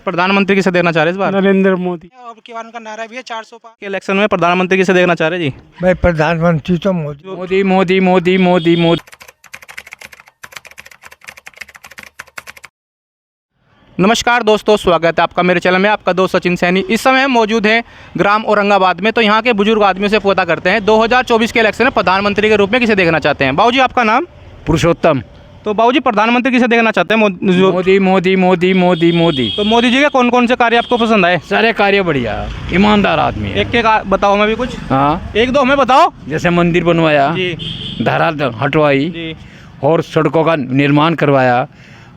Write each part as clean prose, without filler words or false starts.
प्रधानमंत्री किसे देखना चाह रहे हैं इस बार? नरेंद्र मोदी। और की बार उनका नारा भी है 400 पार। के इलेक्शन में प्रधानमंत्री किसे देखना चाह रहे हैं जी? भाई प्रधानमंत्री तो मोदी। मोदी मोदी मोदी मोदी मोदी। नमस्कार दोस्तों, स्वागत है आपका मेरे चैनल में। आपका दोस्त सचिन सैनी इस समय हम मौजूद हैं ग्राम औरंगाबाद में। तो यहाँ के बुजुर्ग आदमियों से पता करते हैं 2024 के इलेक्शन में प्रधानमंत्री के रूप में किसे देखना चाहते हैं। बाबूजी आपका नाम? पुरुषोत्तम। तो बाबूजी प्रधानमंत्री किसे देखना चाहते हैं? मोदी मोदी मोदी मोदी मोदी। तो मोदी जी के कौन कौन से कार्य आपको पसंद आए? सारे कार्य बढ़िया, ईमानदार आदमी है। एक एक बताओ हमें भी कुछ। हाँ, एक दो हमें बताओ जैसे मंदिर बनवाया जी धारा हटवाई जी और सड़कों का निर्माण करवाया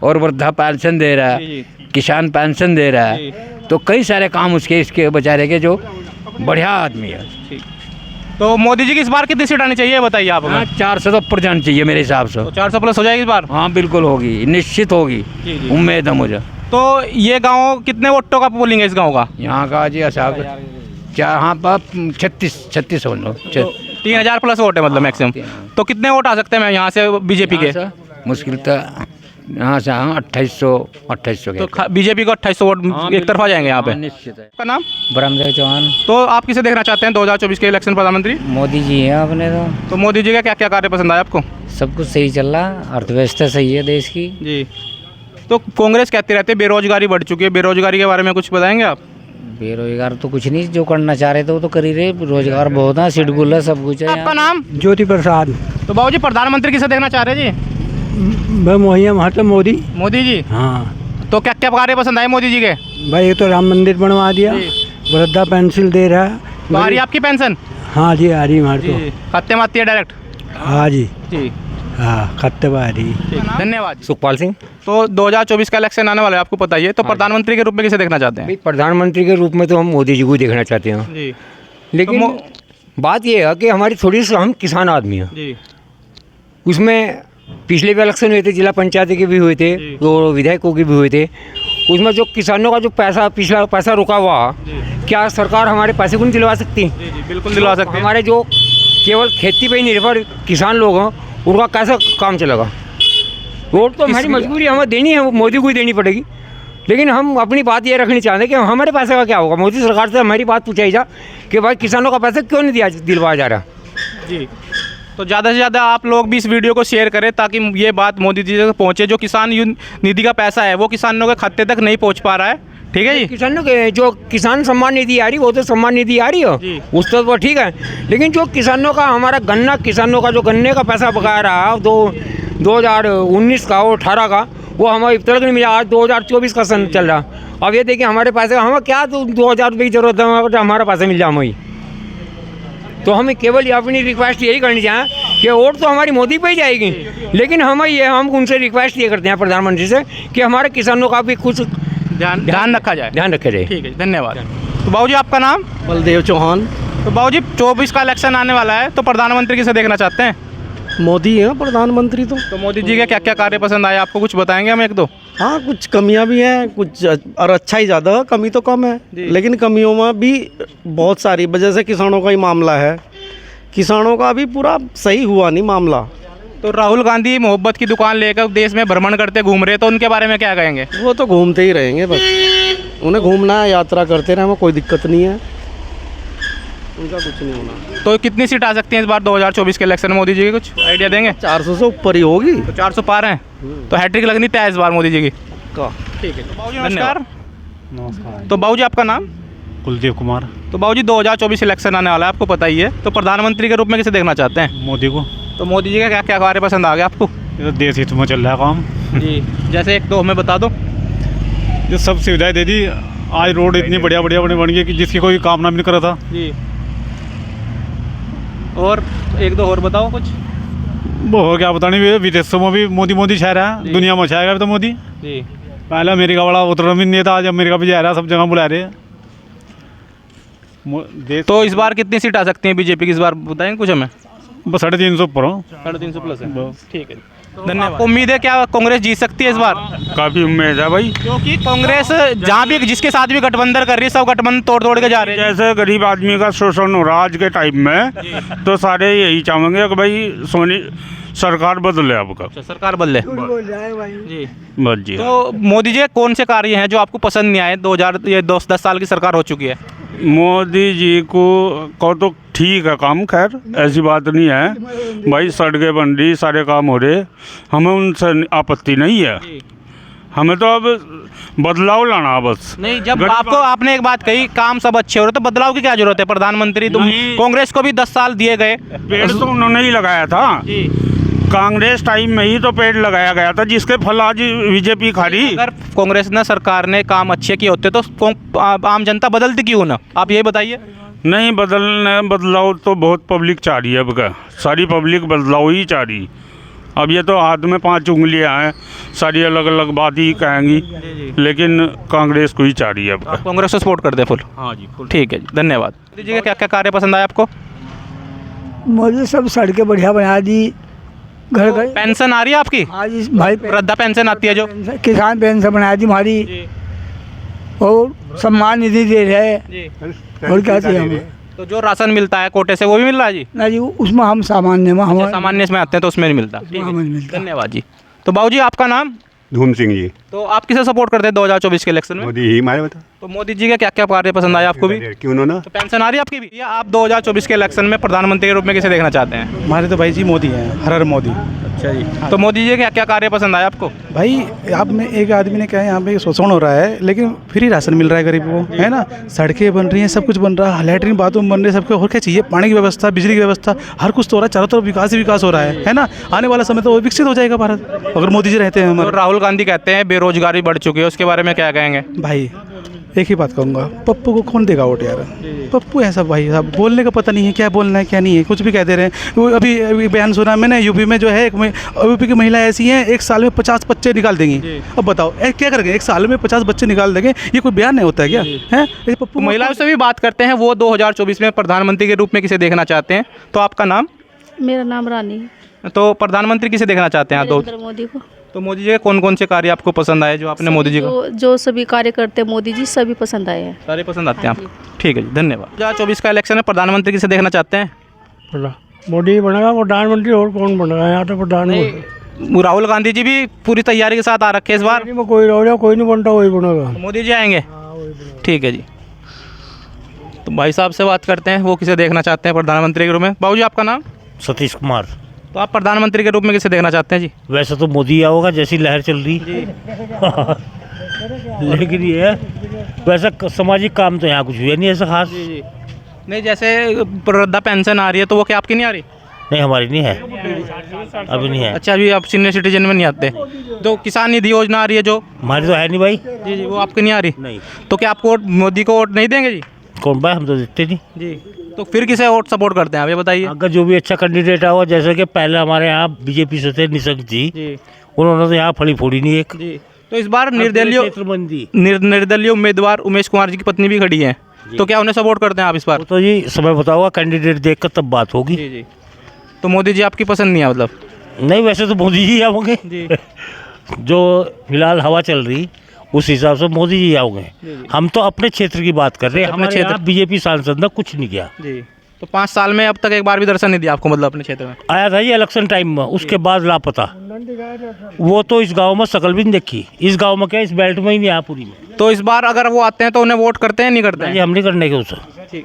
और वृद्धा पेंशन दे रहा जी, है, किसान पेंशन दे रहा जी। है। तो कई सारे काम उसके इसके बेचारे के जो बढ़िया आदमी है। ठीक। तो मोदी जी की इस बार कितनी सीट आनी चाहिए बताइए आप हमें? हाँ, 400 तो ऊपर जानी चाहिए मेरे हिसाब से। तो 400 प्लस हो जाएगी इस बार? हाँ बिल्कुल होगी, निश्चित होगी, जी, जी। उम्मीद है मुझे। तो ये गांव कितने वोटों का पोलिंग है इस गांव का? यहाँ का जी साहब यहाँ पर 36 हो लो। 3000 प्लस वोट है मतलब मैक्सिमम। तो कितने वोट आ सकते हैं यहाँ से बीजेपी के? मुश्किल तो यहाँ से 2800 तो बीजेपी को 2800 वोट एक तरफा जाएंगे यहाँ पे। निश्चित है। आपका नाम? ब्रह्मदेव चौहान। तो आप किसे देखना चाहते हैं 2024 के इलेक्शन प्रधानमंत्री? मोदी जी हैं अपने तो मोदी जी का क्या क्या कार्य पसंद आया आपको? सब कुछ सही चल रहा, अर्थव्यवस्था सही है देश की। जी। तो कांग्रेस कहती रहती है बेरोजगारी बढ़ चुकी है, बेरोजगारी के बारे में कुछ बताएंगे आप? बेरोजगार तो कुछ नहीं, जो करना चाह रहे थे वो तो कर ही रहे। रोजगार बहुत है, शेड्यूल है, सब कुछ है। आपका नाम? ज्योति प्रसाद। तो बाबूजी प्रधानमंत्री किसे देखना चाह रहे हैं जी? भाई मोहिया महात्मा मोदी। मोदी जी। हाँ तो क्या क्या कार्य पसंद आए मोदी जी के? भाई ये तो राम मंदिर बनवा दिया, वृद्धा पेंशन दे रहा है। तो आ रही है आपकी पेंशन? हाँ जी आ रही हमारे को। खाते में आती है डायरेक्ट? हाँ जी जी हाँ खत्ते आ रही। धन्यवाद। सुखपाल सिंह। तो 2024 का इलेक्शन आने वाला है, आपको पता ही है। तो प्रधानमंत्री के रूप में किसे देखना चाहते हैं? भाई प्रधानमंत्री के रूप में तो हम मोदी जी को देखना चाहते हैं, जी लेकिन बात यह है कि हमारी थोड़ी सी हम किसान आदमी हैं। जी उसमें पिछले भी इलेक्शन हुए थे, जिला पंचायत के भी हुए थे, जी। तो विधायकों के भी हुए थे। उसमें जो किसानों का जो पैसा पिछला पैसा रुका हुआ, क्या सरकार हमारे पैसे को नहीं दिलवा सकती? जी जी बिल्कुल दिलवा सकते हैं। हमारे जो केवल खेती पे ही निर्भर किसान लोग हैं, उनका कैसा काम चलेगा? वोट तो हमारी मजबूरी हमें देनी है, वो मोदी को ही देनी पड़ेगी। लेकिन हम अपनी बात ये रखनी चाहते हैं कि हमारे पैसे का क्या होगा। मोदी सरकार से हमारी बात पूछाई जा कि भाई किसानों का पैसा क्यों नहीं दिलवाया जा रहा? जी। तो ज़्यादा से ज़्यादा आप लोग भी इस वीडियो को शेयर करें ताकि ये बात मोदी जी तक पहुँचे। जो किसान निधि का पैसा है वो किसानों के खाते तक नहीं पहुँच पा रहा है। ठीक है जी। किसानों के जो किसान सम्मान निधि आ रही, वो तो सम्मान निधि आ रही जी। है, उस तो ठीक है। लेकिन जो किसानों का हमारा गन्ना, किसानों का जो गन्ने का पैसा बकाया रहा 2019 का और 18 का, वो हमें अब तक नहीं मिला। आज 2024 का सन चल रहा। अब ये देखिए हमारे पैसे, हमें क्या 2000 रुपये की जरूरत है, हमारा पैसा मिल जाए हमें। तो हमें केवल अपनी रिक्वेस्ट यही करनी चाहिए कि वोट तो हमारी मोदी पे ही जाएगी, लेकिन हम उनसे रिक्वेस्ट ये करते हैं प्रधानमंत्री से कि हमारे किसानों का भी कुछ ध्यान रखा जाए। ध्यान रखा जाए। ठीक है, धन्यवाद। तो बाबूजी आपका नाम? बलदेव चौहान। तो बाबूजी 24 का इलेक्शन आने वाला है, तो प्रधानमंत्री किसे देखना चाहते हैं? मोदी है प्रधानमंत्री तो मोदी जी के क्या क्या कार्य पसंद आए आपको, कुछ बताएंगे हम एक दो? हाँ, कुछ कमियां भी हैं, कुछ और अच्छा ही ज़्यादा है, कमी तो कम है। लेकिन कमियों में भी बहुत सारी वजह से किसानों का ही मामला है। किसानों का भी पूरा सही हुआ नहीं मामला। तो राहुल गांधी मोहब्बत की दुकान लेकर देश में भ्रमण करते घूम रहे, तो उनके बारे में क्या कहेंगे? वो तो घूमते ही रहेंगे, बस उन्हें घूमना है, यात्रा करते रहे, हमें कोई दिक्कत नहीं है, उनका कुछ नहीं होना। तो कितनी सीट आ सकती है इस बार 2024 के इलेक्शन में? मोदी जी की कुछ आइडिया देंगे? 400 से ऊपर ही होगी। तो 400 पार हैं, तो हैट्रिक लगनी तय है इस बार मोदी जी की। ठीक है। बाबूजी नमस्कार। नमस्कार। तो बाबूजी आपका नाम? कुलदीप कुमार। तो बाबूजी 2024 इलेक्शन आने वाला है, आपको पता ही है। तो प्रधानमंत्री के रूप में किसे देखना चाहते हैं? मोदी को। तो मोदी जी का क्या क्या कार्य पसंद आ गया आपको? ये तो देश हित में चल रहा है काम। जी, जैसे एक दो हमें बता दो। ये सब सुविधाएं दे दी। आज रोड इतनी बढ़िया बढ़िया बन गई कि जिसकी कोई कामना भी नहीं करा था। जी, और एक दो और बताओ कुछ। वो हो गया बताने भी, विदेशों में भी मोदी शहर है, दुनिया में छाएगा तो मोदी। जी, पहले अमेरिका वाला उतर भी नहीं था, आज अमेरिका भी जा रहा है, सब जगह बुला रहे हैं। देश तो इस बार कितनी सीट आ सकती है बीजेपी की इस बार, बताएंगे कुछ हमें? बस 350 ऊपर हो। 350 प्लस है, बस। ठीक है। धन्यवाद। आपको उम्मीद है क्या कांग्रेस जीत सकती है इस बार? काफ़ी उम्मीद है भाई। क्योंकि कांग्रेस जहाँ भी जिसके साथ भी गठबंधन कर रही है, सब गठबंधन तोड़ तोड़ के जा रहे हैं। जैसे गरीब आदमी का शोषण हो रहा आज के टाइम में, तो सारे यही चाहेंगे कि भाई सोनी सरकार बदले आपका। अच्छा, सरकार बदले जी। बस जी। तो मोदी जी कौन से कार्य हैं जो आपको पसंद नहीं आए? 10 साल की सरकार हो चुकी है। मोदी जी को तो ठीक है काम, खैर ऐसी बात नहीं है भाई, सड़कें बन रही, सारे काम हो रहे, हमें उनसे आपत्ति नहीं है। हमें तो अब बदलाव लाना है बस। नहीं, जब आपने एक बात कही काम सब अच्छे हो रहे तो बदलाव की क्या जरूरत है? प्रधानमंत्री तुम नहीं। कांग्रेस को भी 10 साल दिए गए। पेड़ तो उन्होंने ही लगाया था जी। कांग्रेस टाइम में ही तो पेड़ लगाया गया था, जिसके फल आज बीजेपी खा रही। अगर कांग्रेस ने सरकार ने काम अच्छे किए होते तो आम जनता बदलती क्यों ना? आप ये बताइए। नहीं बदलाव तो बहुत पब्लिक चाह रही है अब का, सारी पब्लिक बदलाव ही चाह रही। अब ये तो हाथ में 5 उंगलियां हैं, सारी अलग अलग बात ही कहेंगी, लेकिन कांग्रेस को ही चाह रही है अब का। आप कांग्रेस को सपोर्ट करते हैं फुल? हाँ जी फुल। ठीक है जी, धन्यवाद। मोदी जी का क्या क्या कार्य पसंद आया आपको? मोदी सब सड़कें बढ़िया बना दी, घर घर। पेंशन आ रही है आपकी? आज इस भाई वृद्धा पेंशन आती है जो? किसान पेंशन बना दी हमारी, और सम्मान निधि दे रहे हैं, और क्या चाहिए हमें? तो जो राशन मिलता है कोटे से वो भी मिल रहा है जी? ना जी, उसमें हम सामान्य में अच्छा, सामान्य में आते हैं तो उसमें नहीं मिलता। ठीक है, हमें नहीं मिलता। धन्यवाद जी। तो बाबू जी आपका नाम? धूम सिंह जी। तो आप किसे सपोर्ट करते हैं 2024 के इलेक्शन में? मोदी ही हमारे बता। तो मोदी जी का क्या क्या कार्य पसंद आया आपको भी? क्यों ना? तो पेंशन आ रही है आपकी भी? या आप 2024 के इलेक्शन में प्रधानमंत्री के रूप में किसे देखना चाहते हैं? हमारे तो भाई जी मोदी हैं, हर हर मोदी। अच्छा जी। तो मोदी जी का क्या क्या कार्य पसंद आया आपको? भाई आप में एक आदमी ने कहा यहाँ पे शोषण हो रहा है, लेकिन फ्री राशन मिल रहा है गरीबों को, है ना? सड़कें बन रही हैं, सब कुछ बन रहा है, लैट्रिन बाथरूम बन रहे हैं, सबको और क्या चाहिए? पानी की व्यवस्था, बिजली की व्यवस्था, हर कुछ तो हो रहा है, चारों तरफ विकास ही विकास हो रहा है ना? आने वाला समय तो विकसित हो जाएगा भारत, अगर मोदी जी रहते हैं तो हमारे। राहुल गांधी कहते हैं बेरोजगारी बढ़ चुकी है, उसके बारे में क्या कहेंगे? भाई एक ही बात कहूँगा, पप्पू को कौन देगा वोट यार? पप्पू है सब भाई साहब, बोलने का पता नहीं है, क्या बोलना है क्या नहीं है, कुछ भी कह दे रहे हैं। वो अभी बयान सुना मैंने, यूपी में जो है यूपी की महिला ऐसी हैं, एक साल में 50 बच्चे निकाल देंगी। अब बताओ क्या करेंगे? एक साल में 50 बच्चे निकाल देंगे, ये कोई बयान नहीं होता है क्या? है ये पप्पू। महिलाओं से भी बात करते हैं, वो 2024 में प्रधानमंत्री के रूप में किसे देखना चाहते हैं? तो आपका नाम? मेरा नाम रानी है। तो प्रधानमंत्री किसे देखना चाहते हैं आप? नरेंद्र मोदी को। तो मोदी जी के कौन कौन से कार्य आपको पसंद आए जो आपने मोदी जी को? जो सभी कार्य करते हैं मोदी जी, सभी पसंद आए हैं। सारे पसंद आते हैं आपको? ठीक है जी, धन्यवाद। 2024 का इलेक्शन है, प्रधानमंत्री किसे देखना चाहते हैं? मोदी बनेगा प्रधानमंत्री, और कौन बनेगा यहाँ तो प्रधानमंत्री? राहुल गांधी जी भी पूरी तैयारी के साथ आ रखे इस बार। कोई रहो कोई नहीं बनता, वही बनेगा। मोदी जी आएंगे? ठीक है जी। तो भाई साहब से बात करते हैं, वो किसे देखना चाहते हैं प्रधानमंत्री के रूप में? बाबू जी आपका नाम? सतीश कुमार। तो आप प्रधानमंत्री के रूप में किसे देखना चाहते हैं जी? वैसे तो मोदी होगा, जैसी लहर चल रही लेकिन ये वैसा सामाजिक काम तो यहाँ कुछ हुआ नहीं ऐसा खास। नहीं, जैसे वृद्धा पेंशन आ रही है तो वो क्या आपकी नहीं आ रही? नहीं, हमारी नहीं है, अभी नहीं है। अच्छा, अभी आप सीनियर सिटीजन में नहीं आते? तो किसान निधि योजना आ रही है जो? हमारी तो है नहीं भाई। जी जी, वो आपकी नहीं आ रही? नहीं। तो क्या आपको मोदी को वोट नहीं देंगे जी? कौन भाई, हम तो देते नहीं जी। तो फिर किसे वोट सपोर्ट करते हैं आप ये बताइए? अगर जो भी अच्छा कैंडिडेट आओ, जैसे कि पहले हमारे यहाँ बीजेपी से थे निशंक जी, उन्होंने तो यहाँ फड़ी फोड़ी नहीं एक जी। तो इस बार निर्दलीय उम्मीदवार उमेश कुमार जी की पत्नी भी खड़ी है, तो क्या उन्हें सपोर्ट करते हैं आप इस बार? तो जी समय बताओगा, कैंडिडेट देखकर तब बात होगी। जी जी। तो मोदी जी आपकी पसंद नहीं है मतलब? नहीं, वैसे तो मोदी जी आओगे जो फिलहाल हवा चल रही उस हिसाब से मोदी जी आओगे। हम तो अपने क्षेत्र की बात कर रहे हैं, हमारे क्षेत्र बीजेपी सांसद ने कुछ नहीं किया जी। तो 5 साल में अब तक एक बार भी दर्शन नहीं दिया आपको मतलब अपने क्षेत्र में? आया था जी इलेक्शन टाइम में, उसके बाद लापता। वो तो इस गांव में शकल भी नहीं देखी, इस गांव में क्या, इस बेल्ट में ही नहीं आया पूरी में। तो इस बार अगर वो आते हैं तो उन्हें वोट करते हैं नहीं करते हैं? हम नहीं करने के उसे।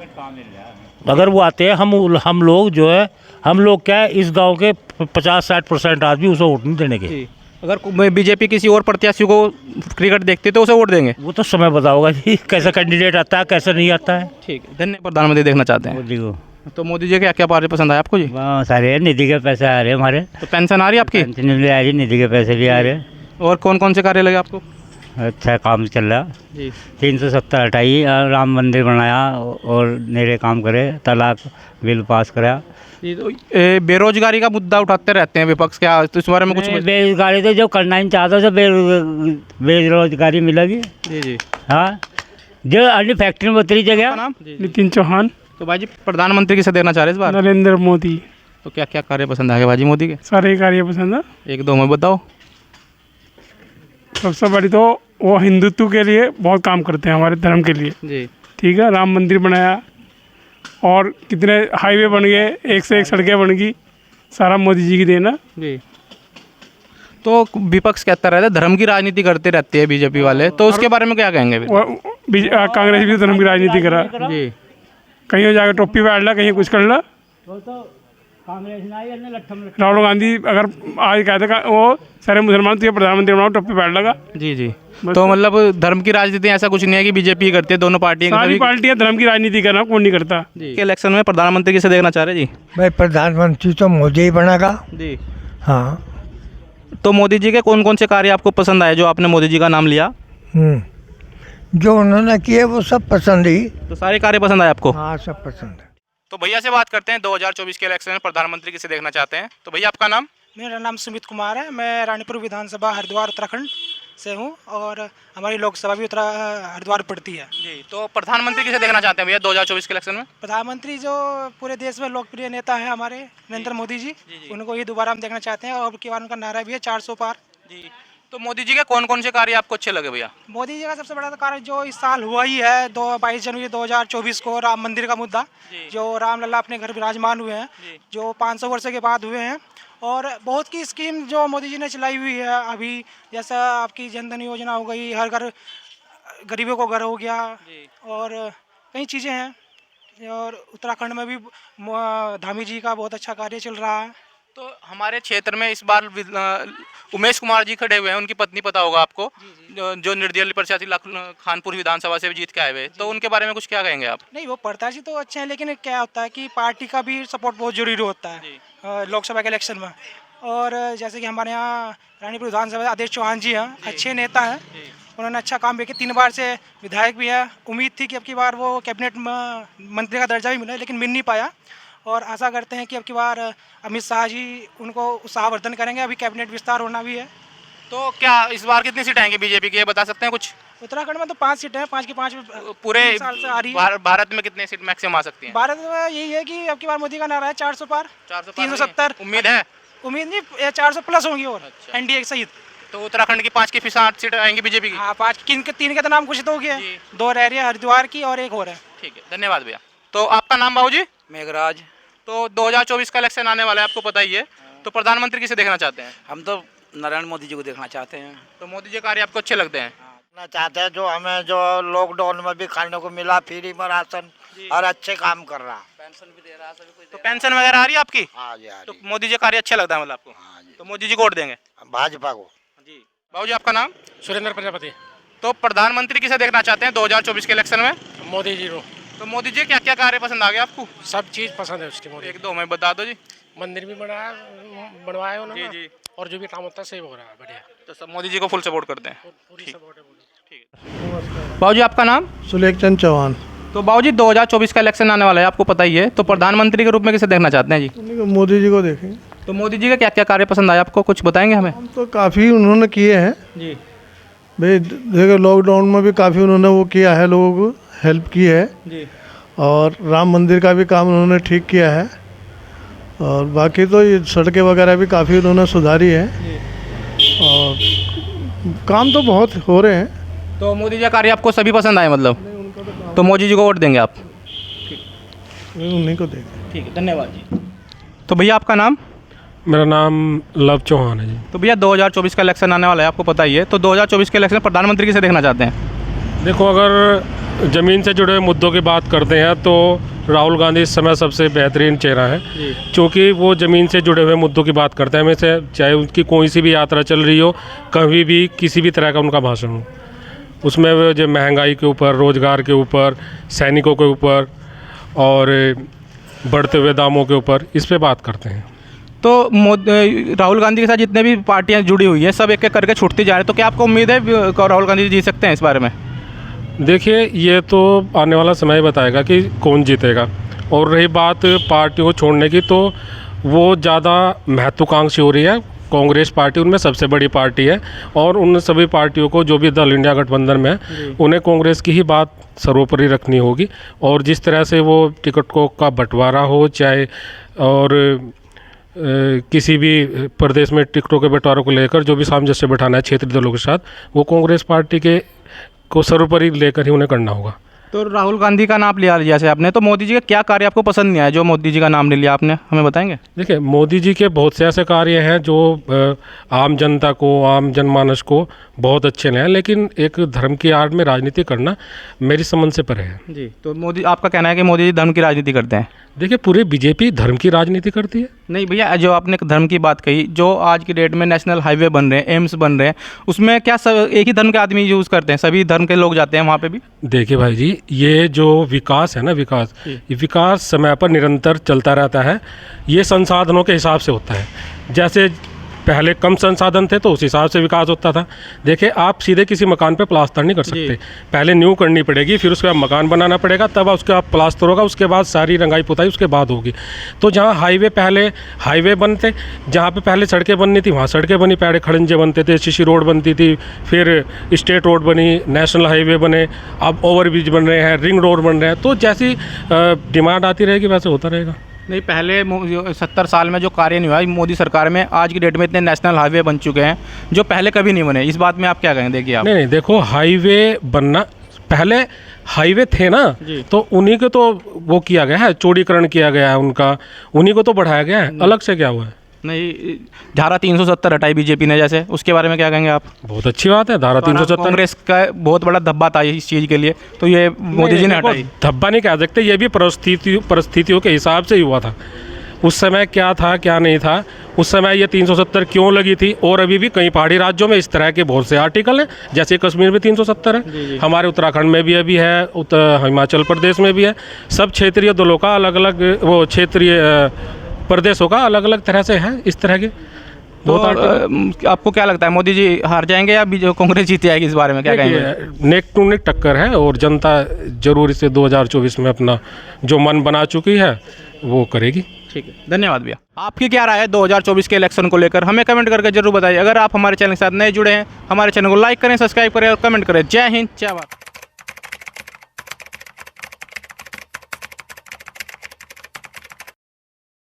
अगर वो आते हैं, हम लोग जो है, हम लोग क्या है, इस गांव के 50-60% आदमी उसे वोट नहीं देने के। अगर बीजेपी किसी और प्रत्याशी को क्रिकेट देखती है तो उसे वोट देंगे? वो तो समय बताओगा जी, कैसा कैंडिडेट आता है कैसा नहीं आता है। ठीक है, धन्यवाद। प्रधानमंत्री देखना चाहते हैं मोदी को। तो मोदी जी के क्या कार्य पसंद आए आपको जी? सारे निधि के पैसे आ रहे हैं हमारे। तो पेंशन आ रही है आपकी? पेंशन भी आ रही, निधि के पैसे भी आ रहे हैं। और कौन कौन से कार्य लगे आपको? अच्छा काम चल रहा जी। 370 हटाई, राम मंदिर बनाया और मेरे काम करे, तलाक बिल पास करा। तो बेरोजगारी का मुद्दा उठाते रहते हैं विपक्ष, क्या तो इस बारे में कुछ? बेरोजगारी तो जो करना ही चाहता है बेरोजगारी मिलेगी। जी जी। हाँ, जो अन्य फैक्ट्री में उतरी जगह। नाम? नितिन चौहान। तो भाई जी प्रधानमंत्री किसे देना चाह रहे हैं इस बार? नरेंद्र मोदी। तो क्या क्या कार्य पसंद आ गए बाजी मोदी के? सारे कार्य पसंद है। एक दो में बताओ। सबसे बड़ी तो वो हिंदुत्व के लिए बहुत काम करते हैं, हमारे धर्म के लिए। जी। ठीक है, राम मंदिर बनाया और कितने हाईवे बन गए, एक से एक सड़कें बन गई, सारा मोदी जी की देन है। जी। तो विपक्ष कहता रहता है धर्म की राजनीति करते रहते हैं बीजेपी वाले, तो उसके बारे में क्या कहेंगे फिर? कांग्रेस भी धर्म की राजनीति करा। जी। कहीं जाकर टोपी बैठ ला, कहीं कुछ कर ला। राहुल गांधी अगर आज कहते वो सारे मुसलमान तो ये प्रधानमंत्री बनाओ, टोपी बैठ लगा। जी जी। तो मतलब धर्म की राजनीति ऐसा कुछ नहीं है कि बीजेपी करती है, दोनों पार्टियां सारी पार्टियां धर्म की राजनीति करना, कौन नहीं करता। जी। इलेक्शन में प्रधानमंत्री किसे देखना चाह रहे जी? भाई प्रधानमंत्री तो मोदी ही बनेगा। जी। हाँ। तो मोदी जी के कौन कौन से कार्य आपको पसंद आए जो आपने मोदी जी का नाम लिया? जो उन्होंने किए वो सब पसंद ही। तो सारे कार्य पसंद आए आपको? हाँ, सब पसंद है। तो भैया से बात करते हैं, 2024 के इलेक्शन में प्रधानमंत्री किसे देखना चाहते हैं? तो भैया आपका नाम? मेरा नाम सुमित कुमार है। मैं रानीपुर विधानसभा हरिद्वार उत्तराखंड से हूँ और हमारी लोकसभा भी हरिद्वार पड़ती है। जी। तो प्रधानमंत्री किसे देखना चाहते हैं भैया 2024 के इलेक्शन में? प्रधानमंत्री जो पूरे देश में लोकप्रिय नेता है हमारे नरेंद्र मोदी जी, उनको ही दोबारा हम देखना चाहते हैं। और अब की बार उनका नारा भी है 400 पार। जी। तो मोदी जी के कौन कौन से कार्य आपको अच्छे लगे भैया? मोदी जी का सबसे बड़ा कार्य जो इस साल हुआ ही है 22 जनवरी 2024 को, राम मंदिर का मुद्दा, जो रामलला अपने घर विराजमान हुए हैं, जो 500 वर्ष के बाद हुए हैं। और बहुत की स्कीम जो मोदी जी ने चलाई हुई है अभी, जैसा आपकी जनधन योजना हो गई, हर घर गरीबों को घर हो गया, और कई चीज़ें हैं। और उत्तराखंड में भी धामी जी का बहुत अच्छा कार्य चल रहा है। तो हमारे क्षेत्र में इस बार उमेश कुमार जी खड़े हुए हैं, उनकी पत्नी पता होगा आपको, जो निर्दलीय प्रत्याशी खानपुर विधानसभा से भी जीत के आए हुए, तो उनके बारे में कुछ क्या कहेंगे आप? नहीं, वो प्रत्याशी तो अच्छे हैं, लेकिन क्या होता है कि पार्टी का भी सपोर्ट बहुत जरूरी होता है लोकसभा के इलेक्शन में। और जैसे कि हमारे यहाँ रानीपुर विधानसभा आदेश चौहान जी हैं, अच्छे नेता हैं, उन्होंने अच्छा काम भी किया, 3 बार से विधायक भी है। उम्मीद थी कि अब की बार वो कैबिनेट मंत्री का दर्जा भी मिला, लेकिन मिल नहीं पाया। और आशा करते हैं कि अब की बार अमित शाह जी उनको उत्साहवर्धन करेंगे। अभी कैबिनेट विस्तार होना भी है। तो क्या इस बार कितनी सीटें आएंगी बीजेपी की, ये बता सकते हैं कुछ? उत्तराखंड में तो 5 सीटें हैं, 5 की 5 पूरे साल से आ रही है। भारत में कितने सीट मैक्सिमम आ सकती हैं? भारत में यही है कि अब की बार मोदी का नारा है 400 पार, 370। उम्मीद है? उम्मीद नहीं, 400 प्लस होंगी और एनडीए सहित। तो उत्तराखंड की 5 की 8 सीटें आएंगी बीजेपी की? हाँ, 5 की। 3 के तो नाम घोषित हो गया, 2 रह रही है हरिद्वार की और 1 और है। ठीक है, धन्यवाद भैया। तो आपका नाम बाबू जी? मेघराज। तो 2024 का इलेक्शन आने वाला है, आपको पता ही है, तो प्रधानमंत्री किसे देखना चाहते हैं? हम तो नरेंद्र मोदी जी को देखना चाहते हैं। तो मोदी जी कार्य आपको अच्छे लगते हैं? देखना चाहते हैं, जो हमें जो लॉकडाउन में भी खाने को मिला, फ्री में राशन, और अच्छे काम कर रहा, पेंशन भी दे रहा सभी कुछ। तो पेंशन वगैरह आ रही है आपकी? हाँ जी, तो मोदी जी कार्य अच्छा लगता है मतलब आपको? हाँ जी। तो मोदी जी को वोट देंगे? भाजपा को। जी। बाबू जी आपका नाम? सुरेंद्र प्रजापति। तो प्रधानमंत्री किसे देखना चाहते हैं 2024 के इलेक्शन में? मोदी जी को। तो मोदी जी क्या क्या कार्य पसंद आ गए आपको? सब चीज़ पसंद है उसकी। मोदी 1-2 में बता दो जी। मंदिर भी बनवाया उन्होंने। जी। और जो भी काम होता है सही हो रहा है, बढ़िया। तो सब मोदी जी को फुल सपोर्ट करते हैं? पूरी सपोर्ट है। ठीक है। बाबू जी आपका नाम? सुलेख चंद चौहान। तो बाबू जी 2024 का इलेक्शन आने वाला है, आपको पता ही है, तो प्रधानमंत्री के रूप में किसे देखना चाहते हैं जी? मोदी जी को देखेंगे। तो मोदी जी का क्या क्या कार्य पसंद आया आपको, कुछ बताएंगे हमें? हम तो काफ़ी उन्होंने किए हैं जी भाई। देखो लॉकडाउन में भी काफ़ी उन्होंने वो किया है, लोगों को हेल्प की है जी। और राम मंदिर का भी काम उन्होंने ठीक किया है। और बाकी तो ये सड़कें वगैरह भी काफ़ी उन्होंने सुधारी है और काम तो बहुत हो रहे हैं। तो मोदी जी का कार्य आपको सभी पसंद आए मतलब? तो मोदी जी को वोट देंगे आप? उन्हीं को देंगे। ठीक है, धन्यवाद जी। तो भैया आपका नाम? मेरा नाम लव चौहान है जी। तो भैया 2024 का इलेक्शन आने वाला है, आपको पता ही है, तो 2024 के इलेक्शन प्रधानमंत्री किसे देखना चाहते हैं? देखो, अगर ज़मीन से जुड़े हुए मुद्दों की बात करते हैं तो राहुल गांधी इस समय सबसे बेहतरीन चेहरा है, क्योंकि वो ज़मीन से जुड़े हुए मुद्दों की बात करते हैं। हमें से चाहे उनकी कोई सी भी यात्रा चल रही हो, कभी भी किसी भी तरह का उनका भाषण हो, उसमें वो जो महंगाई के ऊपर, रोज़गार के ऊपर, सैनिकों के ऊपर और बढ़ते हुए दामों के ऊपर, इस पे बात करते हैं। तो राहुल गांधी के साथ जितने भी पार्टियां जुड़ी हुई हैं सब एक एक करके छूटती जा रही है, तो क्या आपको उम्मीद है राहुल गांधी जीत सकते हैं इस बारे में? देखिए, ये तो आने वाला समय बताएगा कि कौन जीतेगा। और रही बात पार्टियों को छोड़ने की, तो वो ज़्यादा महत्वाकांक्षी हो रही है। कांग्रेस पार्टी उनमें सबसे बड़ी पार्टी है और उन सभी पार्टियों को, जो भी दल इंडिया गठबंधन में है, उन्हें कांग्रेस की ही बात सर्वोपरि रखनी होगी। और जिस तरह से वो टिकट को का बंटवारा हो, चाहे और किसी भी प्रदेश में टिकटों के बंटवारे को लेकर जो भी सामंजस्य बैठाना है क्षेत्रीय दलों के साथ, वो कांग्रेस पार्टी के को सर्वोपरि लेकर ही उन्हें करना होगा। तो राहुल गांधी का नाम लिया जैसे आपने, तो मोदी जी का क्या कार्य आपको पसंद नहीं आया जो मोदी जी का नाम नहीं लिया आपने, हमें बताएंगे? देखिए, मोदी जी के बहुत से ऐसे कार्य हैं जो आम जनता को, आम जनमानस को बहुत अच्छे हैं, लेकिन एक धर्म की आड़ में राजनीति करना मेरी समझ से परे है जी। तो मोदी, आपका कहना है कि मोदी जी धर्म की राजनीति करते हैं? देखिए, पूरी बीजेपी धर्म की राजनीति करती है। नहीं भैया, जो आपने धर्म की बात कही, जो आज की डेट में नेशनल हाईवे बन रहे हैं, एम्स बन रहे हैं, उसमें क्या सब एक ही धर्म के आदमी यूज़ करते हैं? सभी धर्म के लोग जाते हैं वहाँ पे भी? देखिए भाई जी, ये जो विकास है ना, ये विकास समय पर निरंतर चलता रहता है। ये संसाधनों के हिसाब से होता है। जैसे पहले कम संसाधन थे तो उस हिसाब से विकास होता था। देखिए, आप सीधे किसी मकान पे प्लास्टर नहीं कर सकते, पहले न्यू करनी पड़ेगी, फिर उसके बाद मकान बनाना पड़ेगा, तब उसके बाद प्लास्टर होगा, उसके बाद सारी रंगाई पुताई उसके बाद होगी। तो जहाँ पहले हाईवे बनते, जहाँ पे पहले सड़कें बननी थी वहाँ सड़कें बनी, पहले खड़ंजे बनते थे, सीसी रोड बनती थी, फिर स्टेट रोड बनी, नेशनल हाईवे बने, अब ओवरब्रिज बन रहे हैं, रिंग रोड बन रहे हैं। तो जैसी डिमांड आती रहेगी वैसे होता रहेगा। नहीं, पहले 70 साल में जो कार्य नहीं हुआ मोदी सरकार में, आज की डेट में इतने नेशनल हाईवे बन चुके हैं जो पहले कभी नहीं बने। इस बात में आप क्या कहें? देखिए आप, नहीं, देखो, हाईवे बनना, पहले हाईवे थे ना, तो उन्हीं को तो वो किया गया है, चौड़ीकरण किया गया है उनका, उन्हीं को तो बढ़ाया गया है, अलग से क्या हुआ है? नहीं, धारा 370 हटाई बीजेपी ने, जैसे उसके बारे में क्या कहेंगे आप? बहुत अच्छी बात है, धारा 370। कांग्रेस का बहुत बड़ा धब्बा था इस चीज़ के लिए, तो ये मोदी जी ने हटाई। धब्बा नहीं कह सकते, ये भी परिस्थितियों के हिसाब से ही हुआ था। उस समय क्या था क्या नहीं था, उस समय ये 370 क्यों लगी थी, और अभी भी कई पहाड़ी राज्यों में इस तरह के बहुत से आर्टिकल हैं, जैसे कश्मीर में 370 है, हमारे उत्तराखंड में भी अभी है, हिमाचल प्रदेश में भी है। सब क्षेत्रीय दलों का अलग अलग, वो क्षेत्रीय प्रदेशों का अलग अलग तरह से है इस तरह के। तो आपको क्या लगता है, मोदी जी हार जाएंगे या कांग्रेस जीत जाएगी? इस बारे में क्या कहेंगे? नेक टू नेक टक्कर है, और जनता जरूर इसे 2024 में अपना जो मन बना चुकी है वो करेगी। ठीक है, धन्यवाद भैया। आपकी क्या राय है 2024 के इलेक्शन को लेकर? हमें कमेंट करके जरूर बताइए। अगर आप हमारे चैनल के साथ नए जुड़े हैं, हमारे चैनल को लाइक करें, सब्सक्राइब करें और कमेंट करें। जय हिंद, जय भारत।